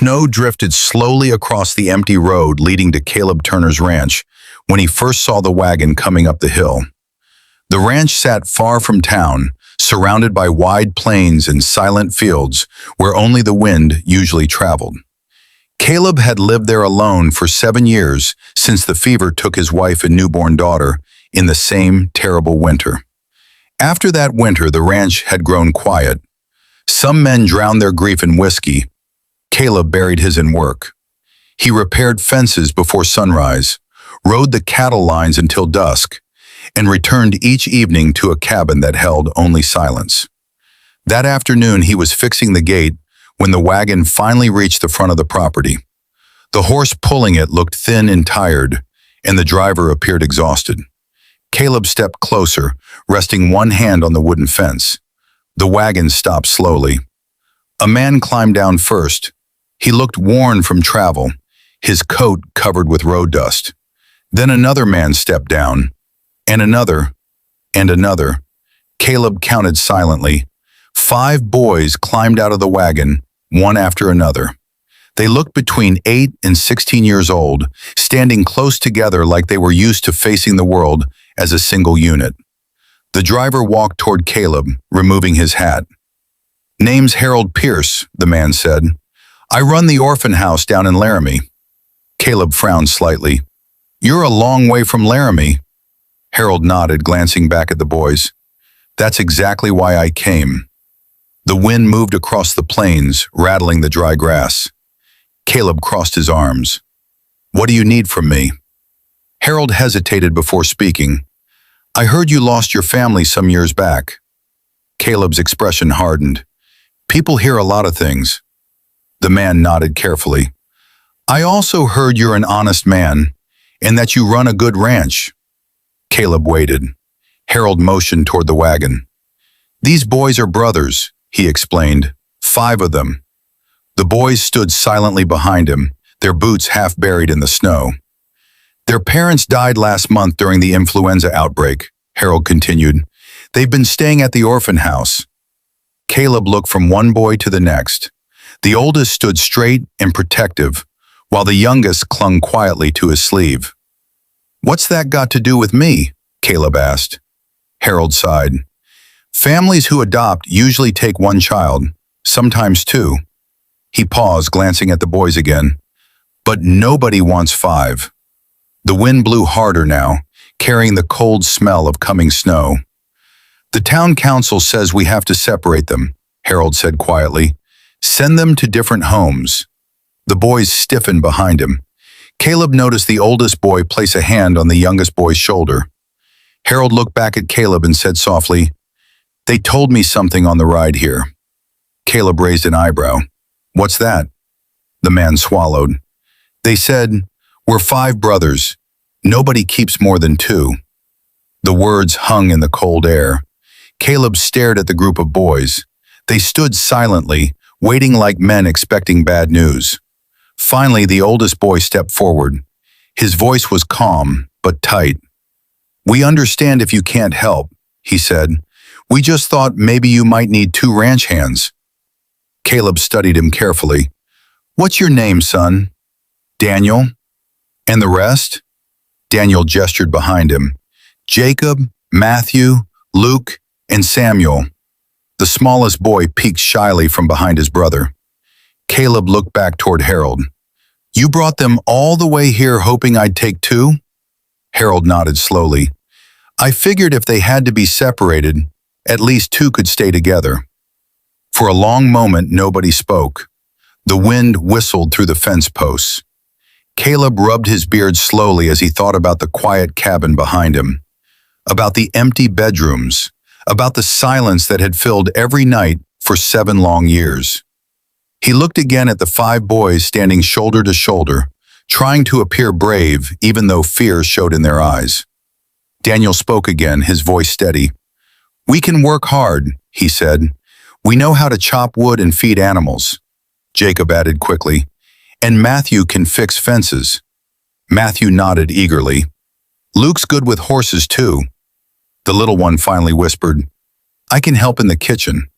Snow drifted slowly across the empty road leading to Caleb Turner's ranch when he first saw the wagon coming up the hill. The ranch sat far from town, surrounded by wide plains and silent fields where only the wind usually traveled. Caleb had lived there alone for 7 years since the fever took his wife and newborn daughter in the same terrible winter. After that winter, the ranch had grown quiet. Some men drowned their grief in whiskey. Caleb buried his in work. He repaired fences before sunrise, rode the cattle lines until dusk, and returned each evening to a cabin that held only silence. That afternoon, he was fixing the gate when the wagon finally reached the front of the property. The horse pulling it looked thin and tired, and the driver appeared exhausted. Caleb stepped closer, resting one hand on the wooden fence. The wagon stopped slowly. A man climbed down first. He looked worn from travel, his coat covered with road dust. Then another man stepped down, and another, and another. Caleb counted silently. 5 boys climbed out of the wagon, one after another. They looked between 8 and 16 years old, standing close together like they were used to facing the world as a single unit. The driver walked toward Caleb, removing his hat. "Name's Harold Pierce," the man said. "I run the orphan house down in Laramie." Caleb frowned slightly. "You're a long way from Laramie." Harold nodded, glancing back at the boys. "That's exactly why I came." The wind moved across the plains, rattling the dry grass. Caleb crossed his arms. "What do you need from me?" Harold hesitated before speaking. "I heard you lost your family some years back." Caleb's expression hardened. "People hear a lot of things." The man nodded carefully. "I also heard you're an honest man, and that you run a good ranch." Caleb waited. Harold motioned toward the wagon. "These boys are brothers," he explained. 5 of them. The boys stood silently behind him, their boots half buried in the snow. "Their parents died last month during the influenza outbreak," Harold continued. "They've been staying at the orphan house." Caleb looked from one boy to the next. The oldest stood straight and protective, while the youngest clung quietly to his sleeve. "What's that got to do with me?" Caleb asked. Harold sighed. "Families who adopt usually take 1 child, sometimes 2. He paused, glancing at the boys again. "But nobody wants 5. The wind blew harder now, carrying the cold smell of coming snow. "The town council says we have to separate them," Harold said quietly. "Send them to different homes." The boys stiffened behind him. Caleb noticed the oldest boy place a hand on the youngest boy's shoulder. Harold looked back at Caleb and said softly, "They told me something on the ride here." Caleb raised an eyebrow. "What's that?" The man swallowed. "They said, 'We're 5 brothers. Nobody keeps more than 2. The words hung in the cold air. Caleb stared at the group of boys. They stood silently, waiting like men expecting bad news. Finally, the oldest boy stepped forward. His voice was calm, but tight. "We understand if you can't help," he said. "We just thought maybe you might need 2 ranch hands." Caleb studied him carefully. "What's your name, son?" "Daniel." "And the rest?" Daniel gestured behind him. "Jacob, Matthew, Luke, and Samuel." The smallest boy peeked shyly from behind his brother. Caleb looked back toward Harold. "You brought them all the way here hoping I'd take 2? Harold nodded slowly. "I figured if they had to be separated, at least 2 could stay together." For a long moment, nobody spoke. The wind whistled through the fence posts. Caleb rubbed his beard slowly as he thought about the quiet cabin behind him, about the empty bedrooms, about the silence that had filled every night for 7 long years. He looked again at the 5 boys standing shoulder to shoulder, trying to appear brave even though fear showed in their eyes. Daniel spoke again, his voice steady. "We can work hard," he said. "We know how to chop wood and feed animals." Jacob added quickly, "And Matthew can fix fences." Matthew nodded eagerly. "Luke's good with horses too." The little one finally whispered, "I can help in the kitchen."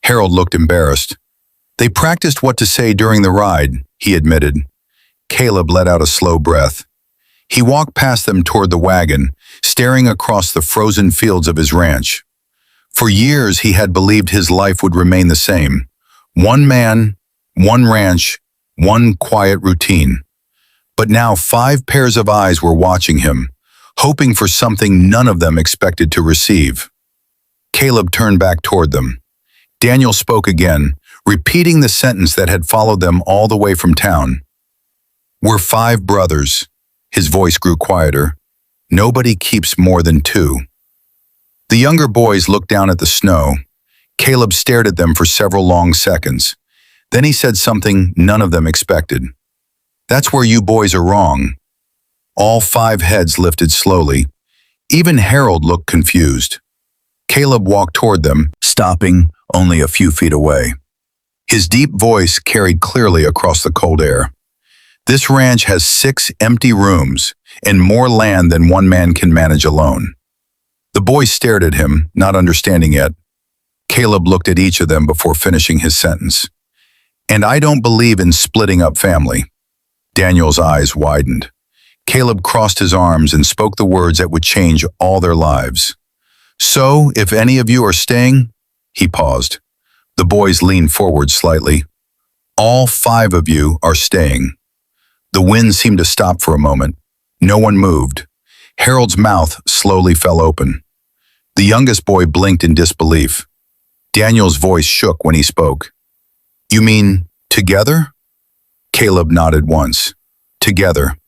Harold looked embarrassed. They practiced what to say during the ride, he admitted. Caleb let out a slow breath. He walked past them toward the wagon, staring across the frozen fields of his ranch. For years he had believed his life would remain the same. One man, one ranch, one quiet routine. But now 5 pairs of eyes were watching him, hoping for something none of them expected to receive. Caleb turned back toward them. Daniel spoke again, repeating the sentence that had followed them all the way from town. "We're 5 brothers." His voice grew quieter. "Nobody keeps more than 2. The younger boys looked down at the snow. Caleb stared at them for several long seconds. Then he said something none of them expected. "That's where you boys are wrong." All 5 heads lifted slowly. Even Harold looked confused. Caleb walked toward them, stopping only a few feet away. His deep voice carried clearly across the cold air. "This ranch has 6 empty rooms and more land than one man can manage alone." The boys stared at him, not understanding yet. Caleb looked at each of them before finishing his sentence. "And I don't believe in splitting up family." Daniel's eyes widened. Caleb crossed his arms and spoke the words that would change all their lives. "So, if any of you are staying," he paused. The boys leaned forward slightly. "All 5 of you are staying." The wind seemed to stop for a moment. No one moved. Harold's mouth slowly fell open. The youngest boy blinked in disbelief. Daniel's voice shook when he spoke. "You mean together?" Caleb nodded once. "Together."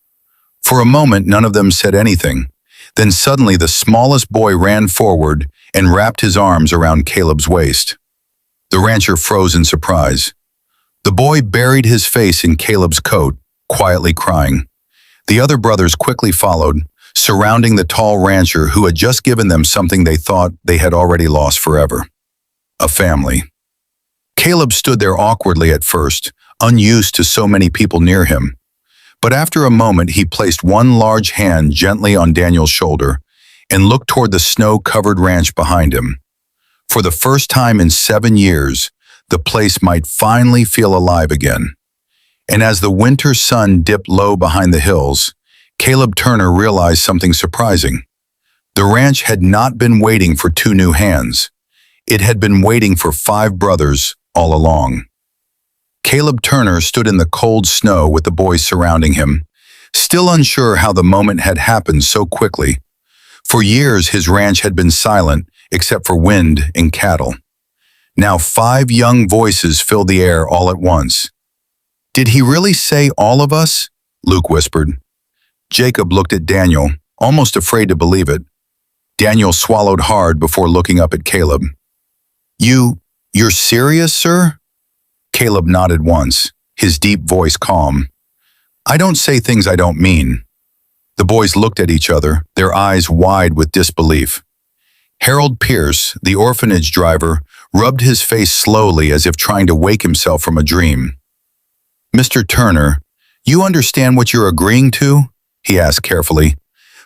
For a moment, none of them said anything. Then suddenly the smallest boy ran forward and wrapped his arms around Caleb's waist. The rancher froze in surprise. The boy buried his face in Caleb's coat, quietly crying. The other brothers quickly followed, surrounding the tall rancher who had just given them something they thought they had already lost forever. A family. Caleb stood there awkwardly at first, unused to so many people near him. But after a moment, he placed one large hand gently on Daniel's shoulder and looked toward the snow-covered ranch behind him. For the first time in 7 years, the place might finally feel alive again. And as the winter sun dipped low behind the hills, Caleb Turner realized something surprising. The ranch had not been waiting for 2 new hands. It had been waiting for 5 brothers all along. Caleb Turner stood in the cold snow with the boys surrounding him, still unsure how the moment had happened so quickly. For years, his ranch had been silent except for wind and cattle. Now 5 young voices filled the air all at once. "Did he really say all of us?" Luke whispered. Jacob looked at Daniel, almost afraid to believe it. Daniel swallowed hard before looking up at Caleb. You're serious, sir?" Caleb nodded once, his deep voice calm. "I don't say things I don't mean." The boys looked at each other, their eyes wide with disbelief. Harold Pierce, the orphanage driver, rubbed his face slowly as if trying to wake himself from a dream. "Mr. Turner, you understand what you're agreeing to?" he asked carefully.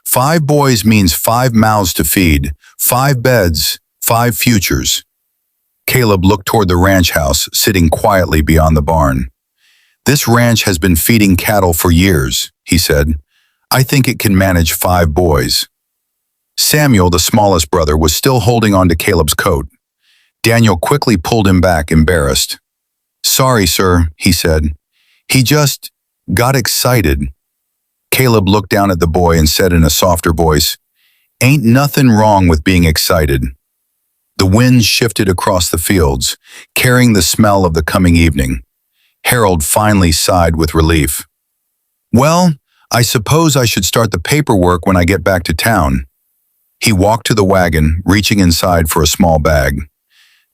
5 boys means 5 mouths to feed, 5 beds, 5 futures." Caleb looked toward the ranch house, sitting quietly beyond the barn. "This ranch has been feeding cattle for years," he said. "I think it can manage 5 boys." Samuel, the smallest brother, was still holding on to Caleb's coat. Daniel quickly pulled him back, embarrassed. "Sorry, sir," he said. "He just got excited." Caleb looked down at the boy and said in a softer voice, "Ain't nothing wrong with being excited." The wind shifted across the fields, carrying the smell of the coming evening. Harold finally sighed with relief. "Well, I suppose I should start the paperwork when I get back to town." He walked to the wagon, reaching inside for a small bag.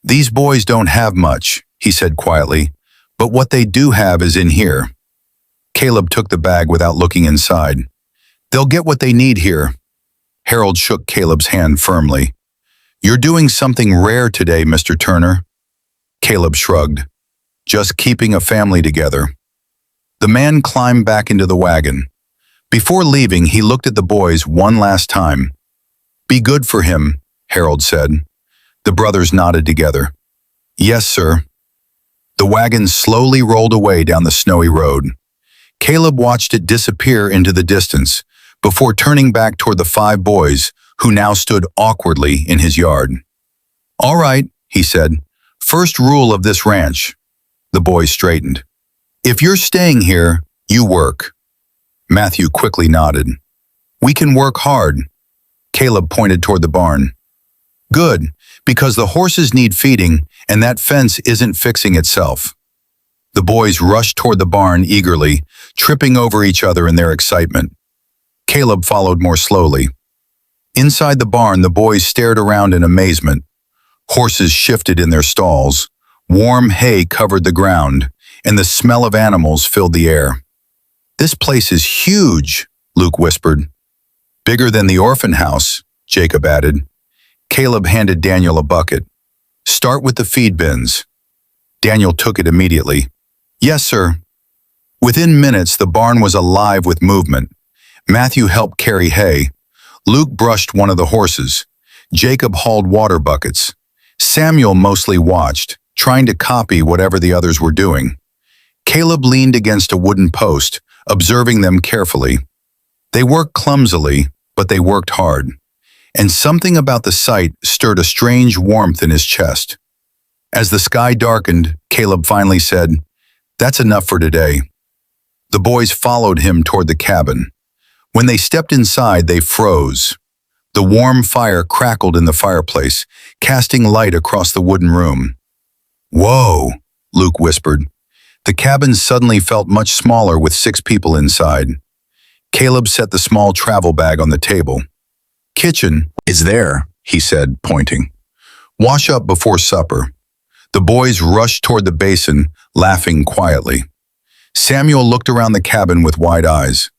"These boys don't have much," he said quietly, "but what they do have is in here." Caleb took the bag without looking inside. "They'll get what they need here." Harold shook Caleb's hand firmly. "You're doing something rare today, Mr. Turner." Caleb shrugged. "Just keeping a family together." The man climbed back into the wagon. Before leaving, he looked at the boys one last time. "Be good for him," Harold said. The brothers nodded together. "Yes, sir." The wagon slowly rolled away down the snowy road. Caleb watched it disappear into the distance before turning back toward the 5 boys who now stood awkwardly in his yard. "All right," he said. "First rule of this ranch." The boys straightened. "If you're staying here, you work." Matthew quickly nodded. "We can work hard." Caleb pointed toward the barn. "Good, because the horses need feeding and that fence isn't fixing itself." The boys rushed toward the barn eagerly, tripping over each other in their excitement. Caleb followed more slowly. Inside the barn, the boys stared around in amazement. Horses shifted in their stalls, warm hay covered the ground, and the smell of animals filled the air. "This place is huge," Luke whispered. "Bigger than the orphan house," Jacob added. Caleb handed Daniel a bucket. "Start with the feed bins." Daniel took it immediately. "Yes, sir." Within minutes, the barn was alive with movement. Matthew helped carry hay. Luke brushed one of the horses. Jacob hauled water buckets. Samuel mostly watched, trying to copy whatever the others were doing. Caleb leaned against a wooden post, observing them carefully. They worked clumsily, but they worked hard. And something about the sight stirred a strange warmth in his chest. As the sky darkened, Caleb finally said, "That's enough for today." The boys followed him toward the cabin. When they stepped inside, they froze. The warm fire crackled in the fireplace, casting light across the wooden room. "Whoa," Luke whispered. The cabin suddenly felt much smaller with 6 people inside. Caleb set the small travel bag on the table. "Kitchen is there," he said, pointing. "Wash up before supper." The boys rushed toward the basin, laughing quietly. Samuel looked around the cabin with wide eyes.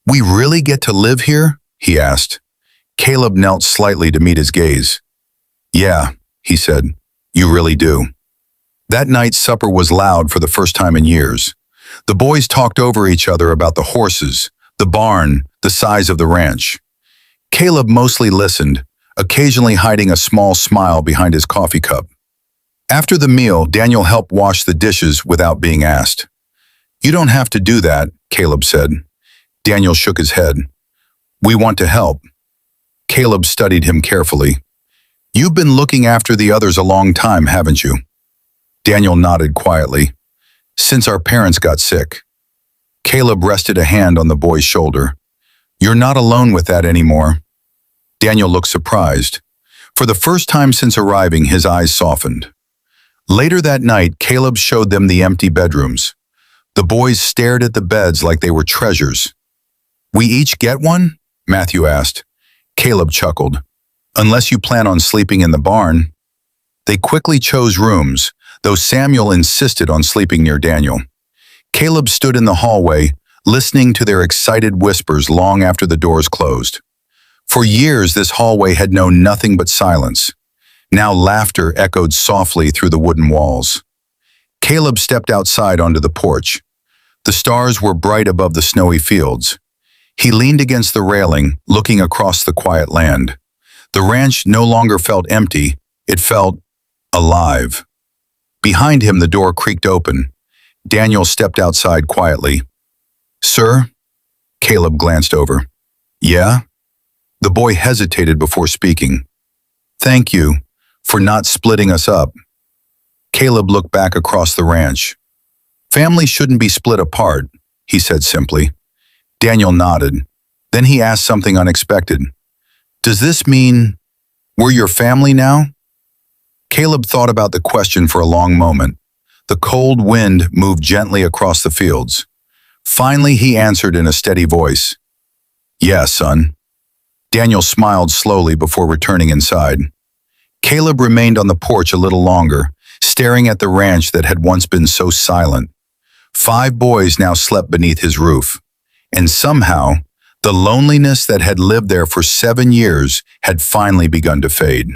"We really get to live here?" he asked. Caleb knelt slightly to meet his gaze. "Yeah," he said, "you really do." That night, supper was loud for the first time in years. The boys talked over each other about the horses, the barn, the size of the ranch. Caleb mostly listened, occasionally hiding a small smile behind his coffee cup. After the meal, Daniel helped wash the dishes without being asked. "You don't have to do that," Caleb said. Daniel shook his head. "We want to help." Caleb studied him carefully. "You've been looking after the others a long time, haven't you?" Daniel nodded quietly. "Since our parents got sick." Caleb rested a hand on the boy's shoulder. "You're not alone with that anymore." Daniel looked surprised. For the first time since arriving, his eyes softened. Later that night, Caleb showed them the empty bedrooms. The boys stared at the beds like they were treasures. "We each get one?" Matthew asked. Caleb chuckled. "Unless you plan on sleeping in the barn." They quickly chose rooms, though Samuel insisted on sleeping near Daniel. Caleb stood in the hallway, listening to their excited whispers long after the doors closed. For years, this hallway had known nothing but silence. Now laughter echoed softly through the wooden walls. Caleb stepped outside onto the porch. The stars were bright above the snowy fields. He leaned against the railing, looking across the quiet land. The ranch no longer felt empty, it felt alive. Behind him, the door creaked open. Daniel stepped outside quietly. "Sir?" Caleb glanced over. "Yeah?" The boy hesitated before speaking. "Thank you for not splitting us up." Caleb looked back across the ranch. "Families shouldn't be split apart," he said simply. Daniel nodded. Then he asked something unexpected. "Does this mean we're your family now?" Caleb thought about the question for a long moment. The cold wind moved gently across the fields. Finally, he answered in a steady voice. "Yeah, son." Daniel smiled slowly before returning inside. Caleb remained on the porch a little longer, staring at the ranch that had once been so silent. 5 boys now slept beneath his roof. And somehow, the loneliness that had lived there for 7 years had finally begun to fade.